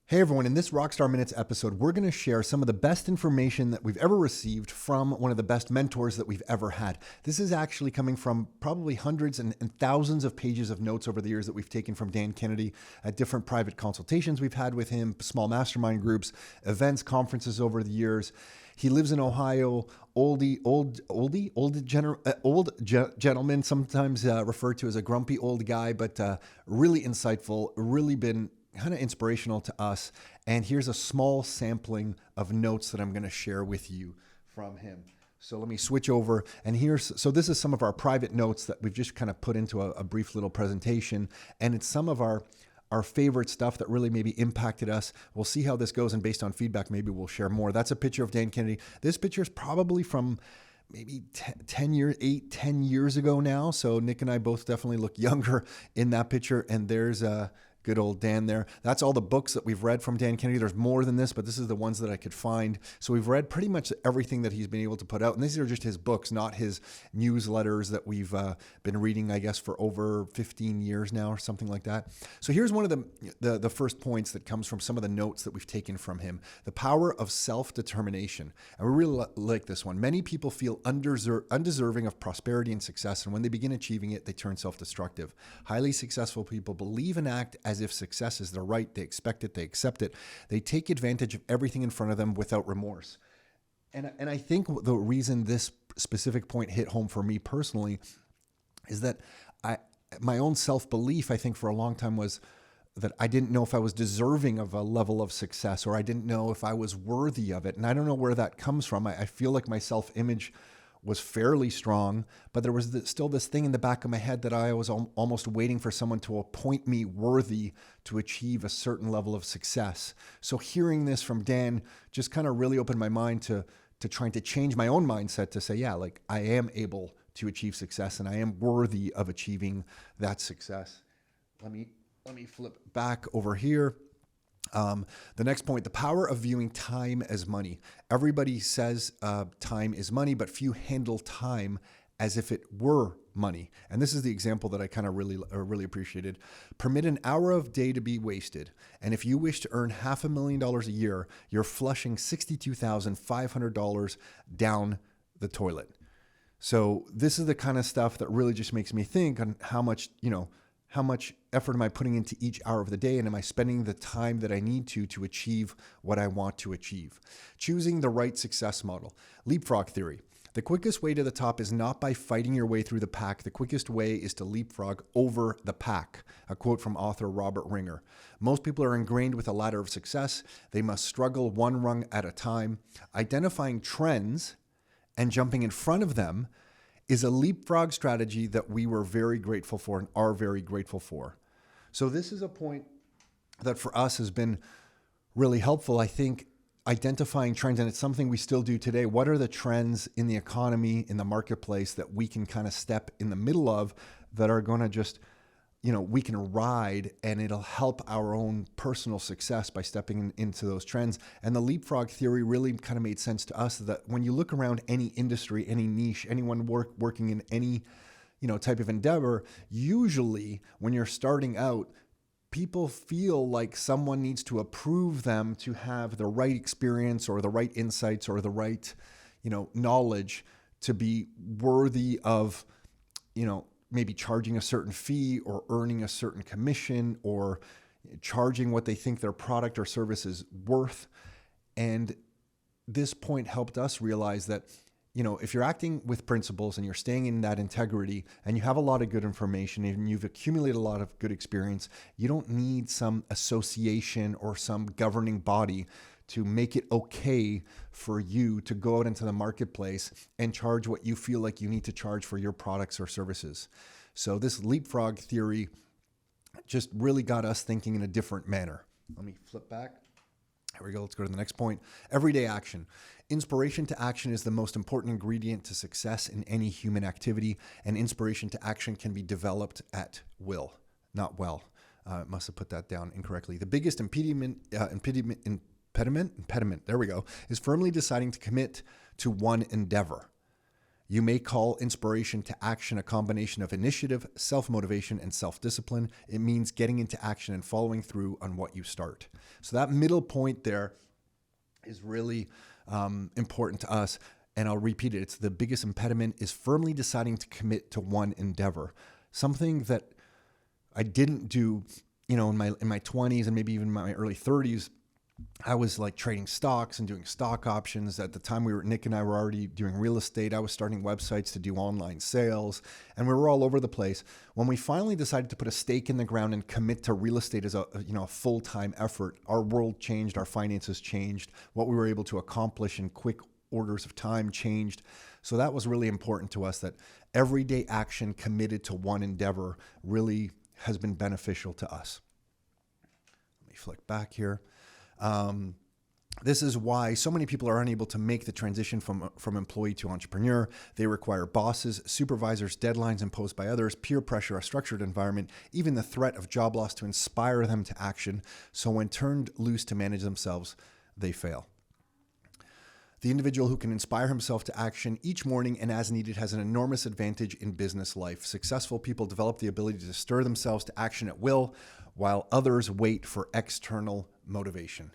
Hey everyone, in this Rockstar Minutes episode, we're going to share some of the best information that we've ever received from one of the best mentors that we've ever had. This is actually coming from probably hundreds and thousands of pages of notes over the years that we've taken from Dan Kennedy at different private consultations we've had with him, small mastermind groups, events, conferences over the years. He lives in Ohio, old gentleman, sometimes referred to as a grumpy old guy, but really insightful, really been kind of inspirational to us. And here's a small sampling of notes that I'm going to share with you from him. So let me switch over, and so this is some of our private notes that we've just kind of put into a brief little presentation, and it's some of our favorite stuff that really maybe impacted us. We'll see how this goes, and based on feedback, maybe we'll share more. That's a picture of Dan Kennedy. This picture is probably from maybe 10 years ago now. So Nick and I both definitely look younger in that picture, and there's good old Dan there. That's all the books that we've read from Dan Kennedy. There's more than this, but this is the ones that I could find. So we've read pretty much everything that he's been able to put out. And these are just his books, not his newsletters that we've been reading, I guess, for over 15 years now or something like that. So here's one of the first points that comes from some of the notes that we've taken from him. The power of self-determination. And we really like this one. Many people feel undeserving of prosperity and success, and when they begin achieving it, they turn self-destructive. Highly successful people believe and act as if success is their right. They expect it, they accept it. They take advantage of everything in front of them without remorse. And I think the reason this specific point hit home for me personally is that my own self-belief, I think for a long time, was that I didn't know if I was deserving of a level of success, or I didn't know if I was worthy of it. And I don't know where that comes from. I feel like my self-image was fairly strong, but there was still this thing in the back of my head that I was almost waiting for someone to appoint me worthy to achieve a certain level of success. So hearing this from Dan just kind of really opened my mind to trying to change my own mindset to say, yeah, like I am able to achieve success and I am worthy of achieving that success. Let me flip back over here. The next point, the power of viewing time as money. Everybody says time is money, but few handle time as if it were money. And this is the example that I kind of really appreciated. Permit an hour of day to be wasted. And if you wish to earn $500,000 a year, you're flushing $62,500 down the toilet. So this is the kind of stuff that really just makes me think on how much effort am I putting into each hour of the day, and am I spending the time that I need to achieve what I want to achieve? Choosing the right success model. Leapfrog theory. The quickest way to the top is not by fighting your way through the pack. The quickest way is to leapfrog over the pack. A quote from author Robert Ringer. Most people are ingrained with a ladder of success. They must struggle one rung at a time. Identifying trends and jumping in front of them is a leapfrog strategy that we were very grateful for and are very grateful for. So this is a point that for us has been really helpful. I think identifying trends, and it's something we still do today. What are the trends in the economy, in the marketplace that we can kind of step in the middle of that are going to just, we can ride, and it'll help our own personal success by stepping into those trends. And the leapfrog theory really kind of made sense to us that when you look around any industry, any niche, anyone working in any, type of endeavor, usually when you're starting out, people feel like someone needs to approve them to have the right experience or the right insights or the right, knowledge to be worthy of, maybe charging a certain fee or earning a certain commission or charging what they think their product or service is worth. And this point helped us realize that, if you're acting with principles and you're staying in that integrity and you have a lot of good information and you've accumulated a lot of good experience, you don't need some association or some governing body to make it okay for you to go out into the marketplace and charge what you feel like you need to charge for your products or services. So this leapfrog theory just really got us thinking in a different manner. Let me flip back. Here we go. Let's go to the next point. Everyday action. Inspiration to action is the most important ingredient to success in any human activity, and inspiration to action can be developed at will, not well. Must have put that down incorrectly. The biggest impediment, there we go, is firmly deciding to commit to one endeavor. You may call inspiration to action a combination of initiative, self-motivation, and self-discipline. It means getting into action and following through on what you start. So that middle point there is really important to us. And I'll repeat it. It's the biggest impediment is firmly deciding to commit to one endeavor. Something that I didn't do, in my 20s and maybe even my early 30s. I was like trading stocks and doing stock options. At the time Nick and I were already doing real estate. I was starting websites to do online sales, and we were all over the place. When we finally decided to put a stake in the ground and commit to real estate as a full-time effort, our world changed, our finances changed, what we were able to accomplish in quick orders of time changed. So that was really important to us, that everyday action committed to one endeavor really has been beneficial to us. Let me flick back here. This is why so many people are unable to make the transition from employee to entrepreneur. They require bosses, supervisors, deadlines imposed by others, peer pressure, a structured environment, even the threat of job loss to inspire them to action. So when turned loose to manage themselves, they fail. The individual who can inspire himself to action each morning and as needed has an enormous advantage in business life. Successful people develop the ability to stir themselves to action at will, while others wait for external motivation.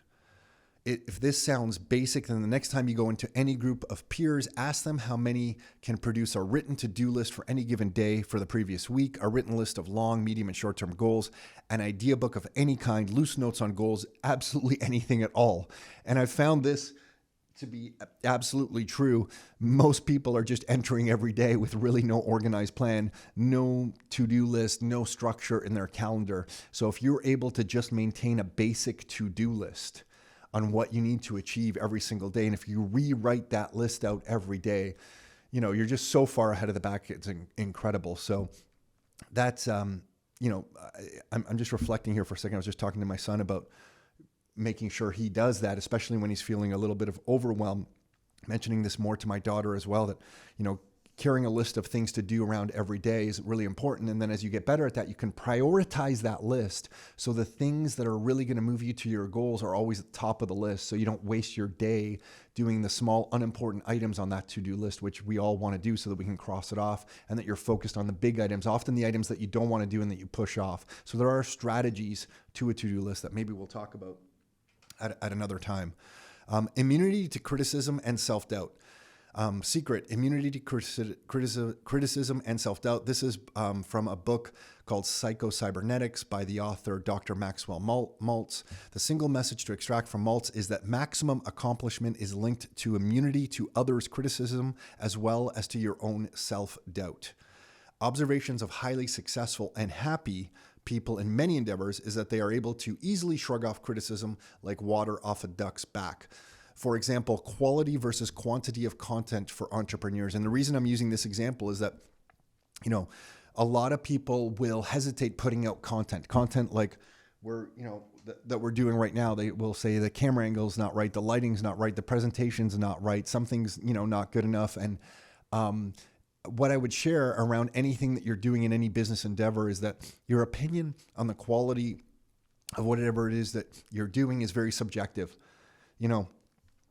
If this sounds basic, then the next time you go into any group of peers, ask them how many can produce a written to-do list for any given day for the previous week, a written list of long, medium, and short-term goals, an idea book of any kind, loose notes on goals, absolutely anything at all. And I've found this to be absolutely true. Most people are just entering every day with really no organized plan, no to-do list, no structure in their calendar. So if you're able to just maintain a basic to-do list on what you need to achieve every single day, and if you rewrite that list out every day, you're just so far ahead of the back. It's incredible. So that's, I'm just reflecting here for a second. I was just talking to my son about making sure he does that, especially when he's feeling a little bit of overwhelm. Mentioning this more to my daughter as well, that, carrying a list of things to do around every day is really important. And then as you get better at that, you can prioritize that list. So the things that are really going to move you to your goals are always at the top of the list. So you don't waste your day doing the small, unimportant items on that to-do list, which we all want to do so that we can cross it off, and that you're focused on the big items, often the items that you don't want to do and that you push off. So there are strategies to a to-do list that maybe we'll talk about at another time. Immunity to criticism and self-doubt. Secret, immunity to criticism and self-doubt. This is from a book called Psycho-Cybernetics by the author Dr. Maxwell Maltz. The single message to extract from Maltz is that maximum accomplishment is linked to immunity to others' criticism as well as to your own self-doubt. Observations of highly successful and happy people in many endeavors is that they are able to easily shrug off criticism like water off a duck's back. For example, quality versus quantity of content for entrepreneurs. And the reason I'm using this example is that, a lot of people will hesitate putting out content like that we're doing right now. They will say the camera angle's not right, the lighting's not right, the presentation's not right, something's, not good enough. And, what I would share around anything that you're doing in any business endeavor is that your opinion on the quality of whatever it is that you're doing is very subjective.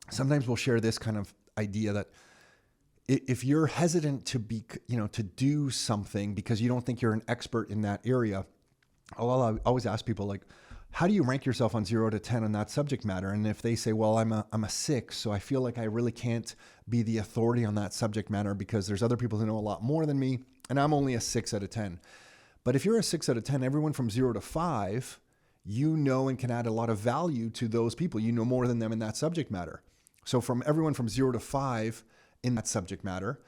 Sometimes we'll share this kind of idea that if you're hesitant to to do something because you don't think you're an expert in that area, I'll always ask people, like, how do you rank yourself on 0 to 10 on that subject matter? And if they say, well, I'm a 6, so I feel like I really can't be the authority on that subject matter because there's other people who know a lot more than me, and I'm only a 6 out of 10. But if you're a 6 out of 10, everyone from 0 to 5, and can add a lot of value to those people. You know more than them in that subject matter. So from everyone from 0 to 5 in that subject matter,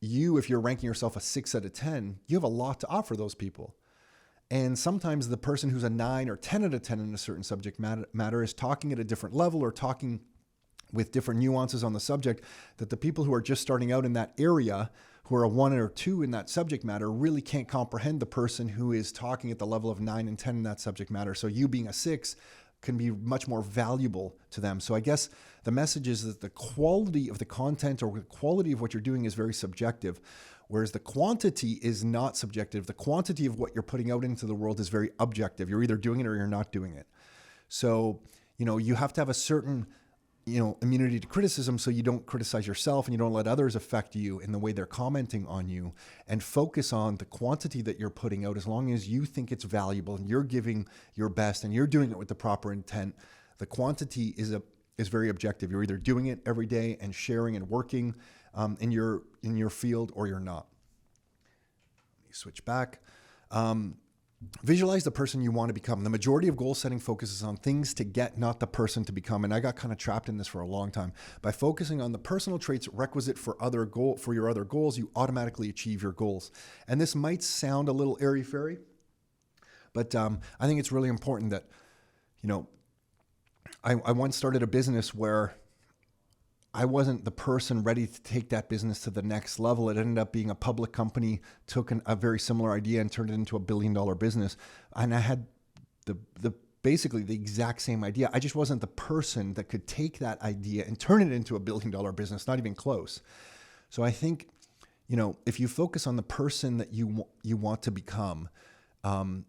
if you're ranking yourself a 6 out of 10, you have a lot to offer those people. And sometimes the person who's a 9 or 10 out of 10 in a certain subject matter is talking at a different level or talking with different nuances on the subject, that the people who are just starting out in that area, who are a 1 or 2 in that subject matter, really can't comprehend the person who is talking at the level of 9 and 10 in that subject matter. So you being a 6 can be much more valuable to them. So I guess the message is that the quality of the content or the quality of what you're doing is very subjective, whereas the quantity is not subjective. The quantity of what you're putting out into the world is very objective. You're either doing it or you're not doing it. So, you have to have a certain immunity to criticism, so you don't criticize yourself and you don't let others affect you in the way they're commenting on you, and focus on the quantity that you're putting out. As long as you think it's valuable and you're giving your best and you're doing it with the proper intent, the quantity is very objective. You're either doing it every day and sharing and working in your field, or you're not. Let me switch back. Visualize the person you want to become. The majority of goal setting focuses on things to get, not the person to become. And I got kind of trapped in this for a long time. By focusing on the personal traits requisite for your other goals, you automatically achieve your goals. And this might sound a little airy-fairy, but I think it's really important that, I once started a business where I wasn't the person ready to take that business to the next level. It ended up being a public company, took a very similar idea and turned it into $1 billion business. And I had basically the exact same idea. I just wasn't the person that could take that idea and turn it into $1 billion business, not even close. So I think, if you focus on the person that you want to become,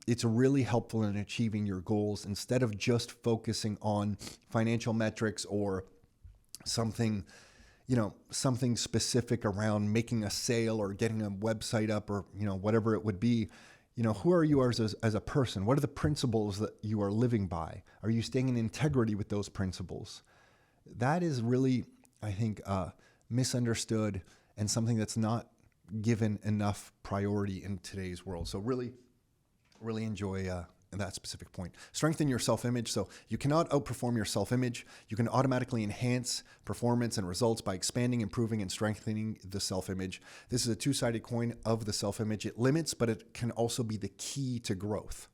it's really helpful in achieving your goals, instead of just focusing on financial metrics or something specific around making a sale or getting a website up, or, whatever it would be. Who are you as a person? What are the principles that you are living by? Are you staying in integrity with those principles? That is really, I think, misunderstood and something that's not given enough priority in today's world. So really enjoy that specific point. Strengthen your self-image. So you cannot outperform your self-image. You can automatically enhance performance and results by expanding, improving, and strengthening the self-image. This is a two-sided coin of the self-image. It limits, but it can also be the key to growth.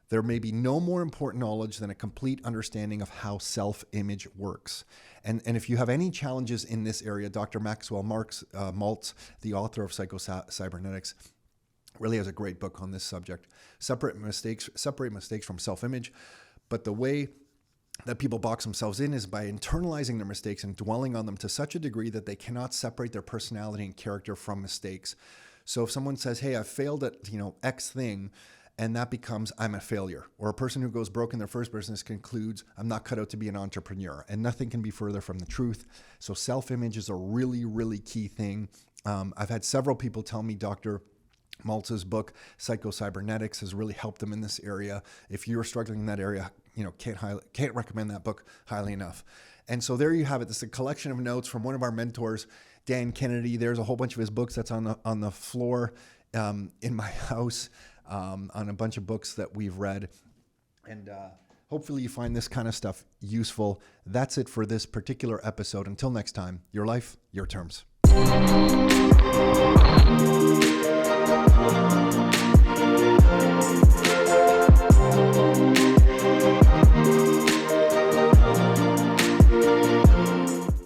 There may be no more important knowledge than a complete understanding of how self-image works. And if you have any challenges in this area, Dr. Maxwell Maltz, the author of Psycho-Cybernetics, really has a great book on this subject. Separate mistakes from self-image. But the way that people box themselves in is by internalizing their mistakes and dwelling on them to such a degree that they cannot separate their personality and character from mistakes. So if someone says, hey, I failed at X thing, and that becomes, I'm a failure. Or a person who goes broke in their first business concludes, I'm not cut out to be an entrepreneur. And nothing can be further from the truth. So self-image is a really, really key thing. I've had several people tell me Dr. Maltz's book, Psycho-Cybernetics, has really helped them in this area. If you're struggling in that area, can't recommend that book highly enough. And so there you have it. This is a collection of notes from one of our mentors, Dan Kennedy. There's a whole bunch of his books that's on the floor in my house, on a bunch of books that we've read. And hopefully you find this kind of stuff useful. That's it for this particular episode. Until next time, your life, your terms.